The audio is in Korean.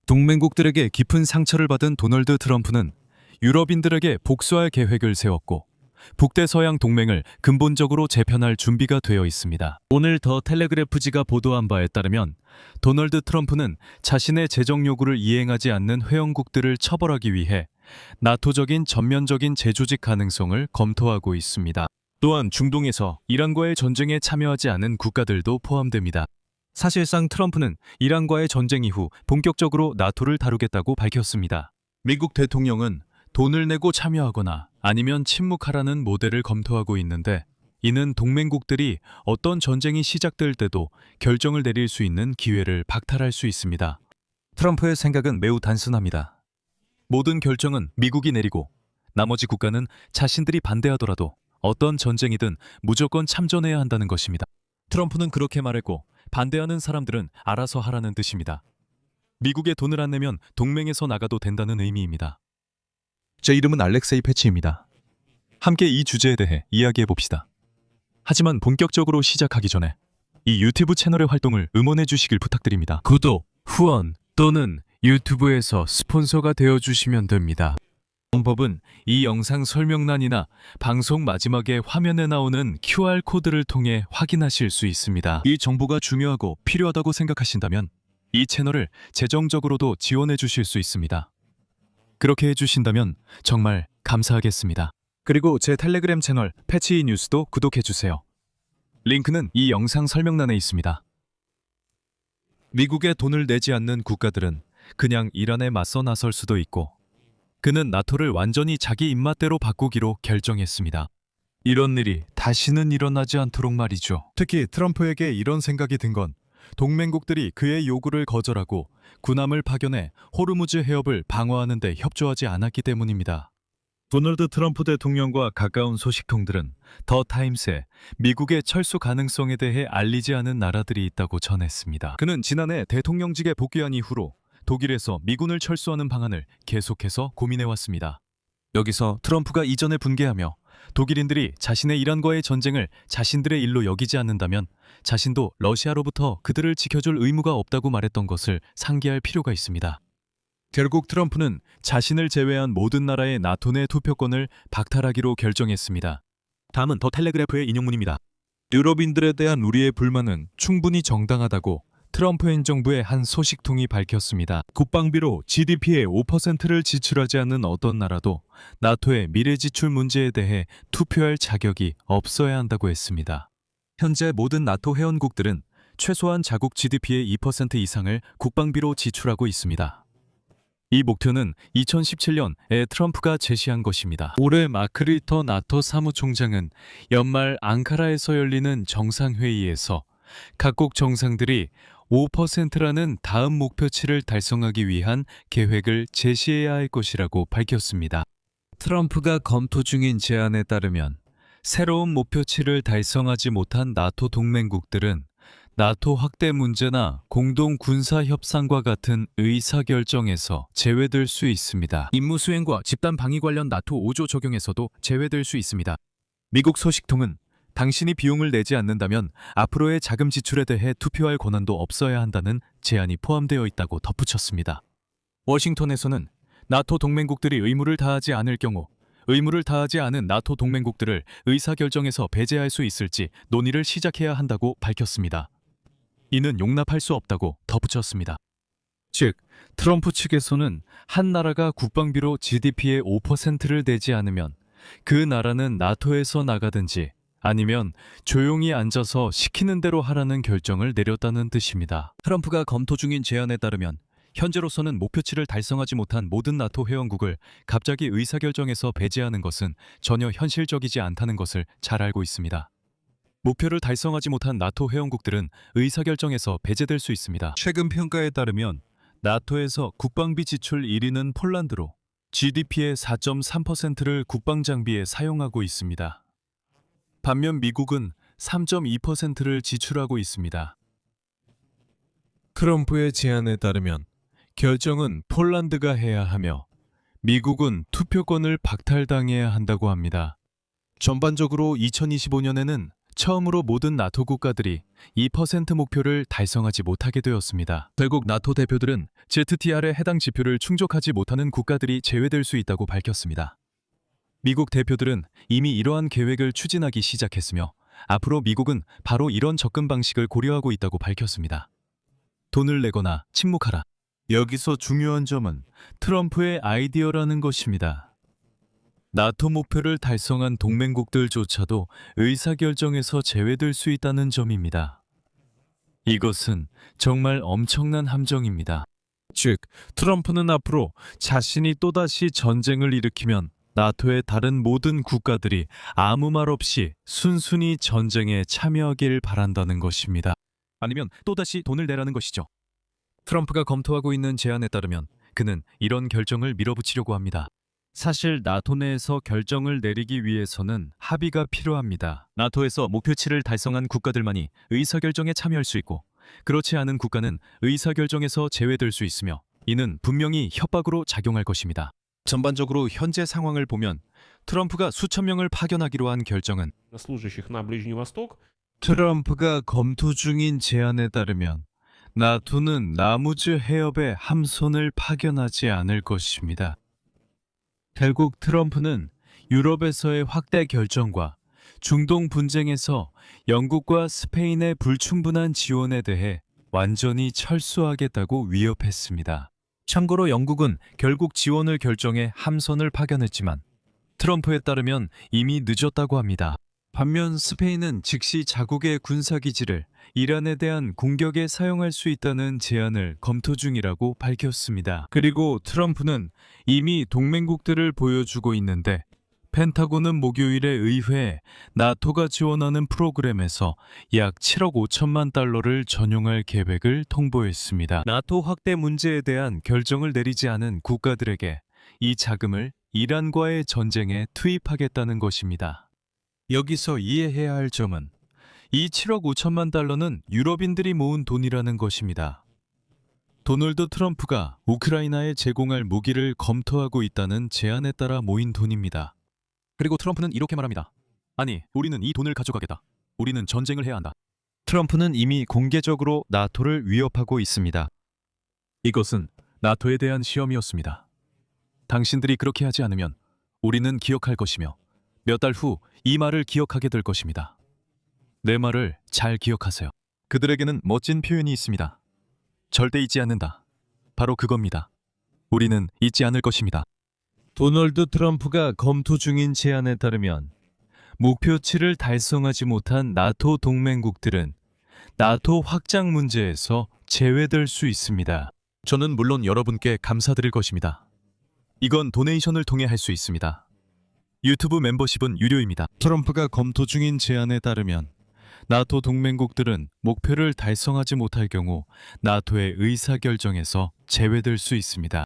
동맹국들에게 깊은 상처를 받은 도널드 트럼프는 유럽인들에게 복수할 계획을 세웠고 북대서양 동맹을 근본적으로 재편할 준비가 되어 있습니다. 오늘 더 텔레그래프지가 보도한 바에 따르면 도널드 트럼프는 자신의 재정 요구를 이행하지 않는 회원국들을 처벌하기 위해 나토적인 전면적인 재조직 가능성을 검토하고 있습니다. 또한 중동에서 이란과의 전쟁에 참여하지 않은 국가들도 포함됩니다. 사실상 트럼프는 이란과의 전쟁 이후 본격적으로 나토를 다루겠다고 밝혔습니다. 미국 대통령은 돈을 내고 참여하거나 아니면 침묵하라는 모델을 검토하고 있는데, 이는 동맹국들이 어떤 전쟁이 시작될 때도 결정을 내릴 수 있는 기회를 박탈할 수 있습니다. 트럼프의 생각은 매우 단순합니다. 모든 결정은 미국이 내리고 나머지 국가는 자신들이 반대하더라도 어떤 전쟁이든 무조건 참전해야 한다는 것입니다. 트럼프는 그렇게 말했고 반대하는 사람들은 알아서 하라는 뜻입니다. 미국에 돈을 안 내면 동맹에서 나가도 된다는 의미입니다. 제 이름은 알렉세이 패치입니다. 함께 이 주제에 대해 이야기해 봅시다. 하지만 본격적으로 시작하기 전에 이 유튜브 채널의 활동을 응원해 주시길 부탁드립니다. 구독, 후원 또는 유튜브에서 스폰서가 되어 주시면 됩니다. 방법은 이 영상 설명란이나 방송 마지막에 화면에 나오는 QR코드를 통해 확인하실 수 있습니다. 이 정보가 중요하고 필요하다고 생각하신다면 이 채널을 재정적으로도 지원해 주실 수 있습니다. 그렇게 해주신다면 정말 감사하겠습니다. 그리고 제 텔레그램 채널 패치 뉴스도 구독해주세요. 링크는 이 영상 설명란에 있습니다. 미국에 돈을 내지 않는 국가들은 그냥 이란에 맞서 나설 수도 있고, 그는 나토를 완전히 자기 입맛대로 바꾸기로 결정했습니다. 이런 일이 다시는 일어나지 않도록 말이죠. 특히 트럼프에게 이런 생각이 든 건 동맹국들이 그의 요구를 거절하고 군함을 파견해 호르무즈 해협을 방어하는 데 협조하지 않았기 때문입니다. 도널드 트럼프 대통령과 가까운 소식통들은 더 타임스에 미국의 철수 가능성에 대해 알리지 않은 나라들이 있다고 전했습니다. 그는 지난해 대통령직에 복귀한 이후로 독일에서 미군을 철수하는 방안을 계속해서 고민해왔습니다. 여기서 트럼프가 이전에 분개하며 독일인들이 자신의 이란과의 전쟁을 자신들의 일로 여기지 않는다면 자신도 러시아로부터 그들을 지켜줄 의무가 없다고 말했던 것을 상기할 필요가 있습니다. 결국 트럼프는 자신을 제외한 모든 나라의 나토 내 투표권을 박탈하기로 결정했습니다. 다음은 더 텔레그래프의 인용문입니다. 유럽인들에 대한 우리의 불만은 충분히 정당하다고 트럼프 행정부의 한 소식통이 밝혔습니다. 국방비로 GDP의 5%를 지출하지 않는 어떤 나라도 나토의 미래 지출 문제에 대해 투표할 자격이 없어야 한다고 했습니다. 현재 모든 나토 회원국들은 최소한 자국 GDP의 2% 이상을 국방비로 지출하고 있습니다. 이 목표는 2017년에 트럼프가 제시한 것입니다. 올해 마크 리터 나토 사무총장은 연말 앙카라에서 열리는 정상회의에서 각국 정상들이 5%라는 다음 목표치를 달성하기 위한 계획을 제시해야 할 것이라고 밝혔습니다. 트럼프가 검토 중인 제안에 따르면 새로운 목표치를 달성하지 못한 나토 동맹국들은 나토 확대 문제나 공동 군사 협상과 같은 의사결정에서 제외될 수 있습니다. 임무 수행과 집단 방위 관련 나토 5조 적용에서도 제외될 수 있습니다. 미국 소식통은 당신이 비용을 내지 않는다면 앞으로의 자금 지출에 대해 투표할 권한도 없어야 한다는 제안이 포함되어 있다고 덧붙였습니다. 워싱턴에서는 나토 동맹국들이 의무를 다하지 않을 경우 의무를 다하지 않은 나토 동맹국들을 의사결정에서 배제할 수 있을지 논의를 시작해야 한다고 밝혔습니다. 이는 용납할 수 없다고 덧붙였습니다. 즉, 트럼프 측에서는 한 나라가 국방비로 GDP의 5%를 내지 않으면 그 나라는 나토에서 나가든지 아니면 조용히 앉아서 시키는 대로 하라는 결정을 내렸다는 뜻입니다. 트럼프가 검토 중인 제안에 따르면 현재로서는 목표치를 달성하지 못한 모든 나토 회원국을 갑자기 의사결정에서 배제하는 것은 전혀 현실적이지 않다는 것을 잘 알고 있습니다. 목표를 달성하지 못한 나토 회원국들은 의사결정에서 배제될 수 있습니다. 최근 평가에 따르면 나토에서 국방비 지출 1위는 폴란드로 GDP의 4.3%를 국방장비에 사용하고 있습니다. 반면 미국은 3.2%를 지출하고 있습니다. 트럼프의 제안에 따르면 결정은 폴란드가 해야 하며 미국은 투표권을 박탈당해야 한다고 합니다. 전반적으로 2025년에는 처음으로 모든 나토 국가들이 2% 목표를 달성하지 못하게 되었습니다. 결국 나토 대표들은 ZTR의 해당 지표를 충족하지 못하는 국가들이 제외될 수 있다고 밝혔습니다. 미국 대표들은 이미 이러한 계획을 추진하기 시작했으며 앞으로 미국은 바로 이런 접근 방식을 고려하고 있다고 밝혔습니다. 돈을 내거나 침묵하라. 여기서 중요한 점은 트럼프의 아이디어라는 것입니다. 나토 목표를 달성한 동맹국들조차도 의사결정에서 제외될 수 있다는 점입니다. 이것은 정말 엄청난 함정입니다. 즉, 트럼프는 앞으로 자신이 또다시 전쟁을 일으키면 나토의 다른 모든 국가들이 아무 말 없이 순순히 전쟁에 참여하길 바란다는 것입니다. 아니면 또다시 돈을 내라는 것이죠. 트럼프가 검토하고 있는 제안에 따르면 그는 이런 결정을 밀어붙이려고 합니다. 사실 나토 내에서 결정을 내리기 위해서는 합의가 필요합니다. 나토에서 목표치를 달성한 국가들만이 의사결정에 참여할 수 있고 그렇지 않은 국가는 의사결정에서 제외될 수 있으며 이는 분명히 협박으로 작용할 것입니다. 전반적으로 현재 상황을 보면 트럼프가 수천 명을 파견하기로 한 결정은 служащих на Ближний Восток. 트럼프가 검토 중인 제안에 따르면 나토는 나무즈 해협에 함선을 파견하지 않을 것입니다. 결국 트럼프는 유럽에서의 확대 결정과 중동 분쟁에서 영국과 스페인의 불충분한 지원에 대해 완전히 철수하겠다고 위협했습니다. 참고로 영국은 결국 지원을 결정해 함선을 파견했지만 트럼프에 따르면 이미 늦었다고 합니다. 반면 스페인은 즉시 자국의 군사기지를 이란에 대한 공격에 사용할 수 있다는 제안을 검토 중이라고 밝혔습니다. 그리고 트럼프는 이미 동맹국들을 보여주고 있는데 펜타곤은 목요일에 의회에 나토가 지원하는 프로그램에서 약 7억 5천만 달러를 전용할 계획을 통보했습니다. 나토 확대 문제에 대한 결정을 내리지 않은 국가들에게 이 자금을 이란과의 전쟁에 투입하겠다는 것입니다. 여기서 이해해야 할 점은 이 7억 5천만 달러는 유럽인들이 모은 돈이라는 것입니다. 도널드 트럼프가 우크라이나에 제공할 무기를 검토하고 있다는 제안에 따라 모인 돈입니다. 그리고 트럼프는 이렇게 말합니다. 아니, 우리는 이 돈을 가져가겠다. 우리는 전쟁을 해야 한다. 트럼프는 이미 공개적으로 나토를 위협하고 있습니다. 이것은 나토에 대한 시험이었습니다. 당신들이 그렇게 하지 않으면 우리는 기억할 것이며 몇 달 후 이 말을 기억하게 될 것입니다. 내 말을 잘 기억하세요. 그들에게는 멋진 표현이 있습니다. 절대 잊지 않는다. 바로 그겁니다. 우리는 잊지 않을 것입니다. 도널드 트럼프가 검토 중인 제안에 따르면 목표치를 달성하지 못한 나토 동맹국들은 나토 확장 문제에서 제외될 수 있습니다. 저는 물론 여러분께 감사드릴 것입니다. 이건 도네이션을 통해 할 수 있습니다. 유튜브 멤버십은 유료입니다. 트럼프가 검토 중인 제안에 따르면 나토 동맹국들은 목표를 달성하지 못할 경우 나토의 의사결정에서 제외될 수 있습니다.